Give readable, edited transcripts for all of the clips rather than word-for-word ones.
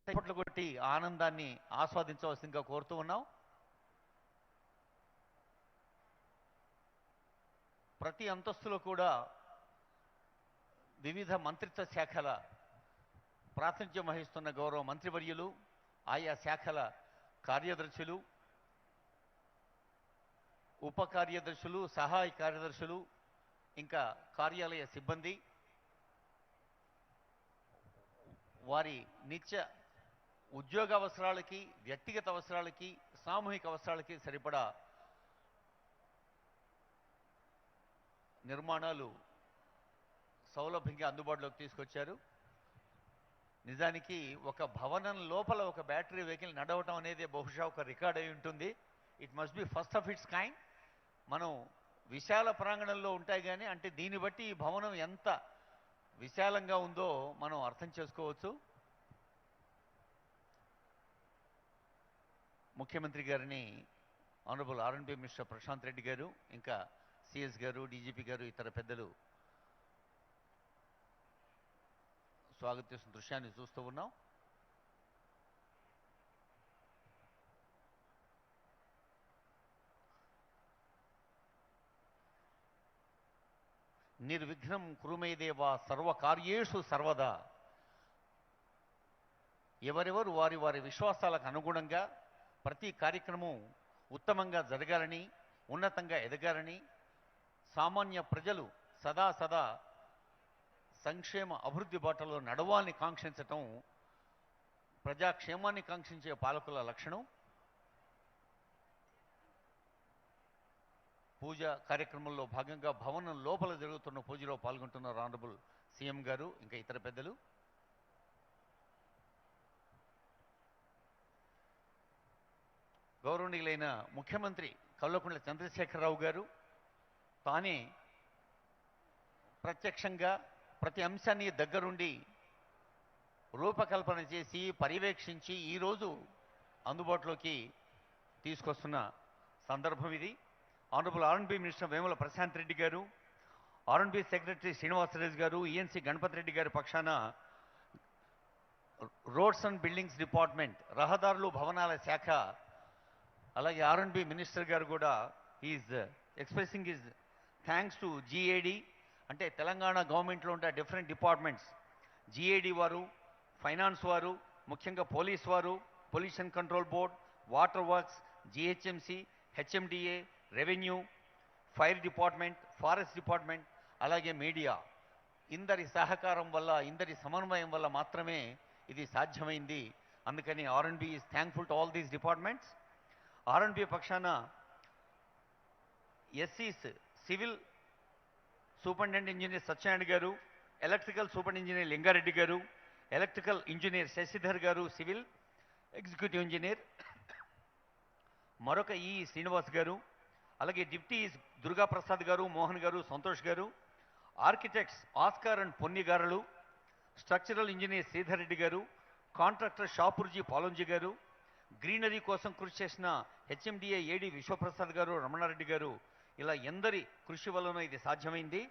చప్పట్లు కొట్టి ఆనందాన్ని ఆస్వాదించవలసిందిగా కోరుతూ ఉన్నాం. ప్రతి అంతస్తులో కూడా వివిధ మంత్రిత్వ శాఖల ప్రాతినిధ్యం వహిస్తున్న గౌరవ మంత్రివర్యులు, ఆయా శాఖల కార్యదర్శులు, ఉప కార్యదర్శులు, సహాయ కార్యదర్శులు, ఇంకా కార్యాలయ సిబ్బంది వారి నిత్య ఉద్యోగ అవసరాలకి, వ్యక్తిగత అవసరాలకి, సామూహిక అవసరాలకి సరిపడా నిర్మాణాలు సౌలభ్యంగా అందుబాటులోకి తీసుకొచ్చారు. నిజానికి ఒక భవనం లోపల ఒక బ్యాటరీ వెహికల్ నడవటం అనేది బహుశా ఒక రికార్డ్ అయి ఉంటుంది. It must be first of it's kind. మనం విశాల ప్రాంగణంలో ఉంటాయి కానీ అంటే దీన్ని బట్టి ఈ భవనం ఎంత విశాలంగా ఉందో మనం అర్థం చేసుకోవచ్చు. ముఖ్యమంత్రి గారిని ఆనరబుల్ ఆర్ఎండ్బి మినిస్టర్ ప్రశాంత్ రెడ్డి గారు, ఇంకా సిఎస్ గారు, డీజీపీ గారు, ఇతర పెద్దలు స్వాగతిస్తున్న దృశ్యాన్ని చూస్తూ ఉన్నాం. నిర్విఘ్నం కురుమేదేవ సర్వకార్యేషు సర్వదా. ఎవరెవరు వారి వారి విశ్వాసాలకు అనుగుణంగా ప్రతి కార్యక్రమం ఉత్తమంగా జరగాలని, ఉన్నతంగా ఎదగాలని, సామాన్య ప్రజలు సదా సదా సంక్షేమ అభివృద్ధి బాటలో నడవాలని కాంక్షించటం ప్రజాక్షేమాన్ని కాంక్షించే పాలకుల లక్షణం. పూజ కార్యక్రమంలో భాగంగా భవనం లోపల జరుగుతున్న పూజలో పాల్గొంటున్న ఆనరబుల్ సీఎం గారు, ఇంకా ఇతర పెద్దలు. గౌరవనీయులైన ముఖ్యమంత్రి కల్వకుంట్ల చంద్రశేఖరరావు గారు తానే ప్రత్యక్షంగా ప్రతి అంశాన్ని దగ్గరుండి రూపకల్పన చేసి పర్యవేక్షించి ఈరోజు అందుబాటులోకి తీసుకొస్తున్న సందర్భం ఇది. ఆనరబుల్ ఆర్ఎండ్బి మినిస్టర్ వేముల ప్రశాంత్ రెడ్డి గారు, ఆర్ఎండ్బి సెక్రటరీ శ్రీనివాసరాజు గారు, ఈఎన్సీ గణపతి రెడ్డి గారి పక్షాన రోడ్స్ అండ్ బిల్డింగ్స్ డిపార్ట్మెంట్, రహదారులు భవనాల శాఖ, అలాగే ఆర్ఎండ్బి మినిస్టర్ గారు కూడా is expressing his thanks to GAD, అంటే తెలంగాణ గవర్నమెంట్లో ఉండే డిఫరెంట్ డిపార్ట్మెంట్స్, జిఏడి వారు, ఫైనాన్స్ వారు, ముఖ్యంగా పోలీస్ వారు, pollution control board, water works, GHMC, HMDA, revenue, fire department, forest department, అలాగే మీడియా, ఇందరి సహకారం వల్ల, ఇందరి సమన్వయం వల్ల మాత్రమే ఇది సాధ్యమైంది. అందుకని ఆర్ఎండ్బి is thankful to all these departments. ఆర్ఎండ్బి పక్షాన ఎస్సీస్ సివిల్ సూపరింటెండెంట్ ఇంజనీర్ సత్యనారాయణ గారు, ఎలక్ట్రికల్ సూపరింటెండెంట్ ఇంజనీర్ లింగారెడ్డి గారు, ఎలక్ట్రికల్ ఇంజనీర్ శశిధర్ గారు, సివిల్ ఎగ్జిక్యూటివ్ ఇంజనీర్ మరొక ఈ శ్రీనివాస్ గారు, అలాగే డిప్టీ దుర్గాప్రసాద్ గారు, Mohan garu, Santosh garu, architects Oscar and Ponni గారులు, structural engineer Sridhar Reddy garu, contractor Shapoorji పాలంజీ గారు, గ్రీనరీ కోసం కృషి చేసిన హెచ్ఎండిఏ ఏడి విశ్వప్రసాద్ గారు, రమణారెడ్డి గారు, ఇలా ఎందరి కృషి వలన ఇది సాధ్యమైంది.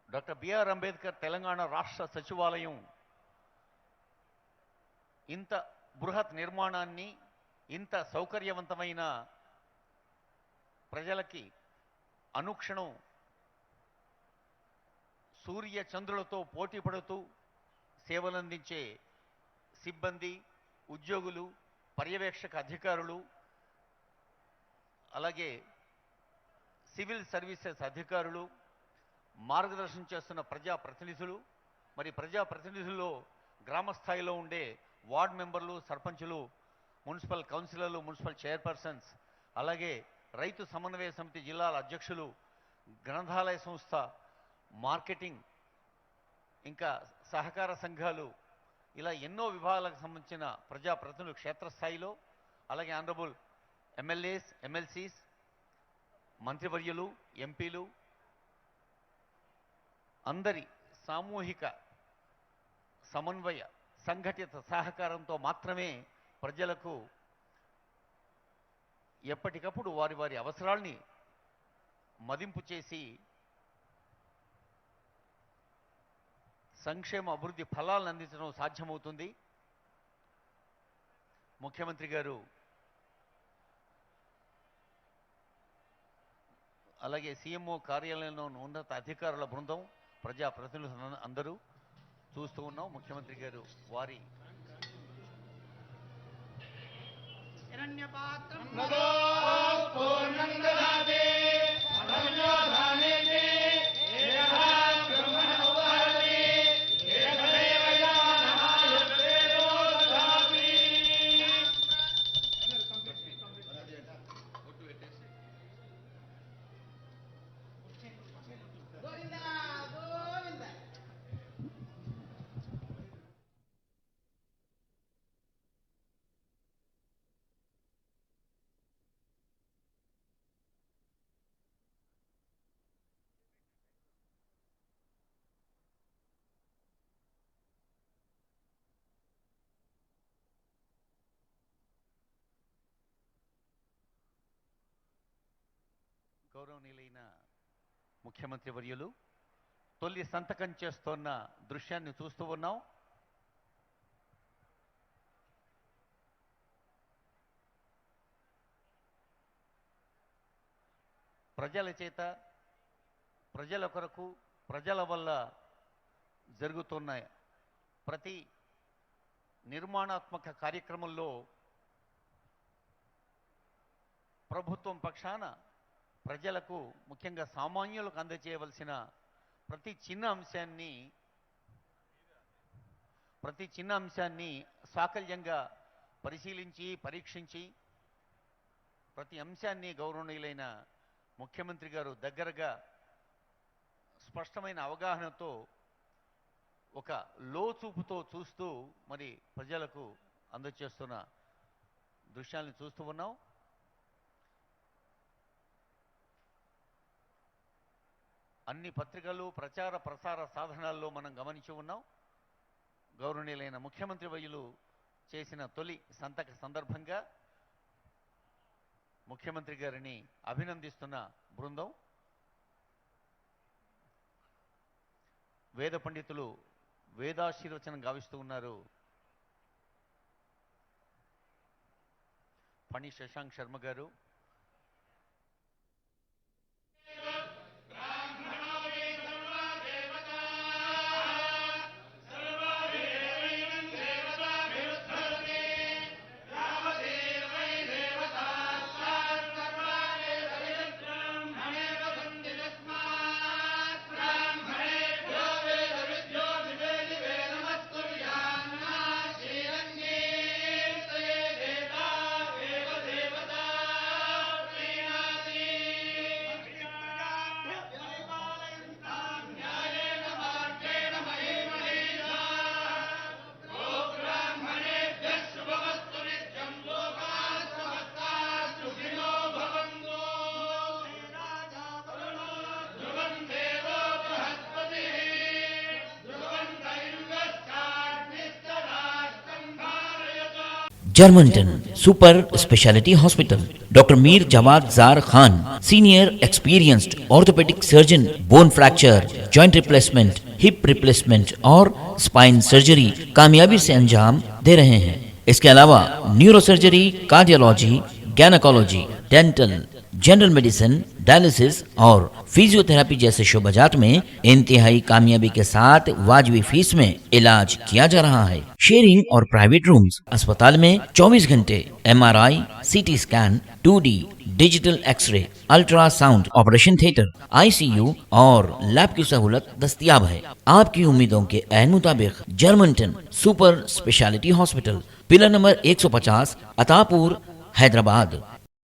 డాక్టర్ బిఆర్ అంబేద్కర్ తెలంగాణ రాష్ట్ర సచివాలయం ఇంత బృహత్ నిర్మాణాన్ని, ఇంత సౌకర్యవంతమైన ప్రజలకి అనుక్షణం సూర్య చంద్రులతో పోటీ పడుతూ సేవలందించే సిబ్బంది, ఉద్యోగులు, పర్యవేక్షక అధికారులు, అలాగే సివిల్ సర్వీసెస్ అధికారులు, మార్గదర్శనం చేస్తున్న ప్రజాప్రతినిధులు, మరి ప్రజాప్రతినిధుల్లో గ్రామ స్థాయిలో ఉండే వార్డ్ మెంబర్లు, సర్పంచులు, మున్సిపల్ కౌన్సిలర్లు, మున్సిపల్ చైర్పర్సన్స్, అలాగే రైతు సమన్వయ సమితి జిల్లాల అధ్యక్షులు, గ్రంథాలయ సంస్థ, మార్కెటింగ్, ఇంకా సహకార సంఘాలు, ఇలా ఎన్నో విభాగాలకు సంబంధించిన ప్రజాప్రతినిధులు క్షేత్రస్థాయిలో, అలాగే ఆనరబుల్ ఎమ్మెల్యేస్, ఎమ్మెల్సీస్, మంత్రివర్యులు, ఎంపీలు, అందరి సామూహిక సమన్వయ సంఘటిత సహకారంతో మాత్రమే ప్రజలకు ఎప్పటికప్పుడు వారి వారి అవసరాల్ని మదింపు చేసి సంక్షేమ అభివృద్ధి ఫలాలను అందించడం సాధ్యమవుతుంది. ముఖ్యమంత్రి గారు అలాగే సీఎంఓ కార్యాలయంలో ఉన్నత అధికారుల బృందం, ప్రజాప్రతినిధులు అందరూ చూస్తూ ఉన్నాం. ముఖ్యమంత్రి గారు వారి గౌరవనీయులైన ముఖ్యమంత్రి వర్యులు తొలి సంతకం చేస్తున్న దృశ్యాన్ని చూస్తూ ఉన్నాం. ప్రజల చేత, ప్రజల కొరకు, ప్రజల వల్ల జరుగుతున్న ప్రతి నిర్మాణాత్మక కార్యక్రమంలో ప్రభుత్వం పక్షాన ప్రజలకు, ముఖ్యంగా సామాన్యులకు అందజేయవలసిన ప్రతి చిన్న అంశాన్ని సాకల్యంగా పరిశీలించి పరీక్షించి ప్రతి అంశాన్ని గౌరవనీయులైన ముఖ్యమంత్రి గారు దగ్గరగా స్పష్టమైన అవగాహనతో ఒక లోచూపుతో చూస్తూ మరి ప్రజలకు అందజేస్తున్న దృశ్యాలను చూస్తూ ఉన్నాం. అన్ని పత్రికలు, ప్రచార ప్రసార సాధనాల్లో మనం గమనించి ఉన్నాం. గౌరవనీయులైన ముఖ్యమంత్రి వర్యులు చేసిన తొలి సంతక సందర్భంగా ముఖ్యమంత్రి గారిని అభినందిస్తున్న బృందం, వేద పండితులు వేదాశీర్వచనం గావిస్తూ ఉన్నారు. ఫణి శశాంక్ శర్మ గారు, Germantown Super Speciality Hospital. Dr. Mir Jawad Zar Khan, Senior Experienced Orthopedic Surgeon, Bone Fracture, Joint Replacement, Hip Replacement और Spine Surgery कामयाबी से अंजाम दे रहे हैं. इसके अलावा neuro surgery, cardiology, gynaecology, dental, general medicine, dialysis और फिजियोथेरेपी जैसे शोबाजात में इंतहाई कामयाबी के साथ वाजबी फीस में इलाज किया जा रहा है. शेयरिंग और प्राइवेट रूम्स. अस्पताल में 24 घंटे MRI, CT scan, 2D digital x ray, ultrasound, operation theatre, ICU और लैब की सहूलत दस्तयाब है. आपकी उम्मीदों के ऐन मुताबिक Germanten super speciality hospital, pillar number 150, Attapur, Hyderabad.